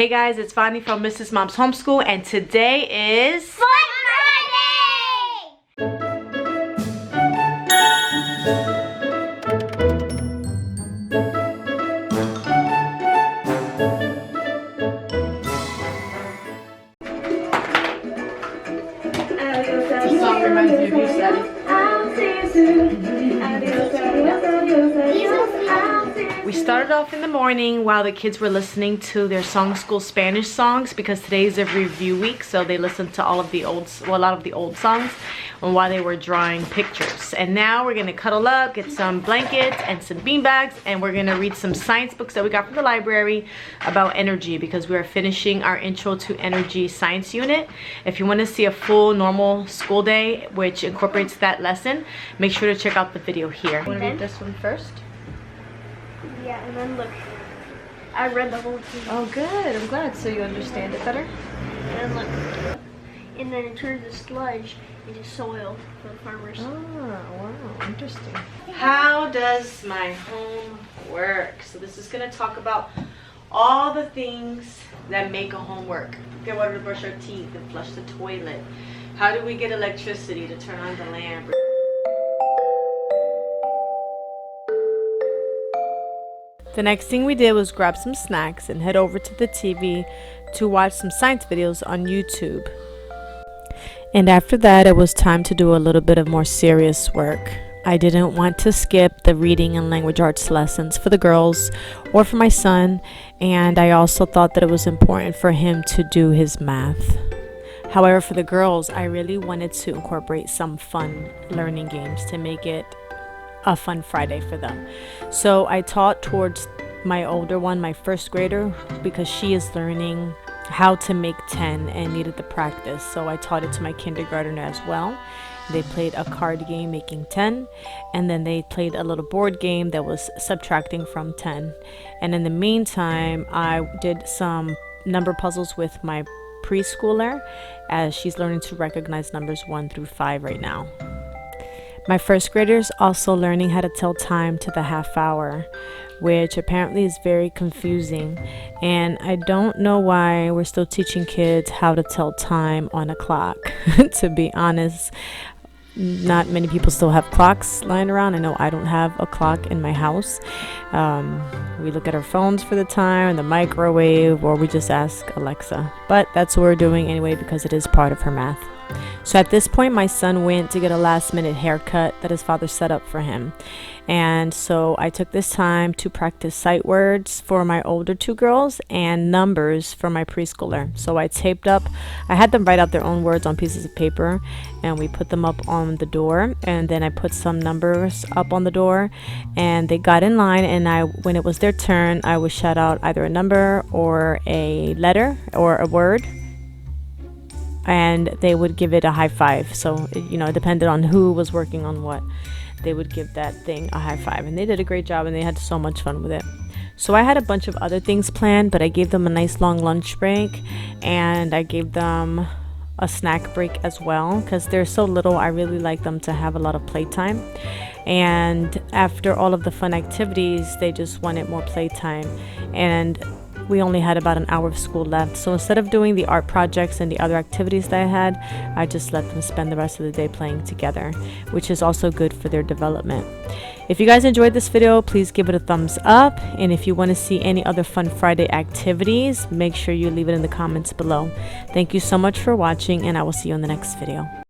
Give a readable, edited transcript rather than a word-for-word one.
Hey guys, it's Vani from Mrs. Mom's Homeschool, and today is Fun Friday! This song reminds me of you, Sadie. We started off in the morning while the kids were listening to their song school Spanish songs, because today is a review week, so they listened to all of the old, well, a lot of the old songs, and while they were drawing pictures. And now we're gonna cuddle up, get some blankets and some beanbags, and we're gonna read some science books that we got from the library about energy, because we are finishing our Intro to Energy science unit. If you want to see a full normal school day which incorporates that lesson, make sure to check out the video here. Want to read this one first? Yeah, and then look, I read the whole thing. Oh good, I'm glad. So you understand it better? And then look, and then it turns the sludge into soil for the farmers. Oh, wow, interesting. How does my home work? So this is going to talk about all the things that make a home work. Get water to brush our teeth and flush the toilet. How do we get electricity to turn on the lamp? The next thing we did was grab some snacks and head over to the TV to watch some science videos on YouTube. And after that, it was time to do a little bit of more serious work. I didn't want to skip the reading and language arts lessons for the girls or for my son, and I also thought that it was important for him to do his math. However, for the girls, I really wanted to incorporate some fun learning games to make it a fun Friday for them. So I taught towards my older one, my first grader, because she is learning how to make 10 and needed the practice. So I taught it to my kindergartner as well. They played a card game making 10, and then they played a little board game that was subtracting from 10. And in the meantime, I did some number puzzles with my preschooler, as she's learning to recognize numbers 1 through 5 right now. My first graders also learning how to tell time to the half hour, which apparently is very confusing, and I don't know why we're still teaching kids how to tell time on a clock. To be honest, not many people still have clocks lying around. I know I don't have a clock in my house. We look at our phones for the time and the microwave, or we just ask Alexa, but that's what we're doing anyway because it is part of her math. So at this point, my son went to get a last-minute haircut that his father set up for him. And so I took this time to practice sight words for my older two girls and numbers for my preschooler. So I had them write out their own words on pieces of paper, and we put them up on the door, and then I put some numbers up on the door, and they got in line, and when it was their turn, I would shout out either a number or a letter or a word, and they would give it a high five. So it depended on who was working on what. They would give that thing a high five, and they did a great job, and they had so much fun with it. So I had a bunch of other things planned, but I gave them a nice long lunch break, and I gave them a snack break as well, because they're so little. I really like them to have a lot of playtime, and after all of the fun activities, they just wanted more playtime, and we only had about an hour of school left. So instead of doing the art projects and the other activities that I had, I just let them spend the rest of the day playing together, which is also good for their development. If you guys enjoyed this video, please give it a thumbs up. And if you want to see any other Fun Friday activities, make sure you leave it in the comments below. Thank you so much for watching, and I will see you in the next video.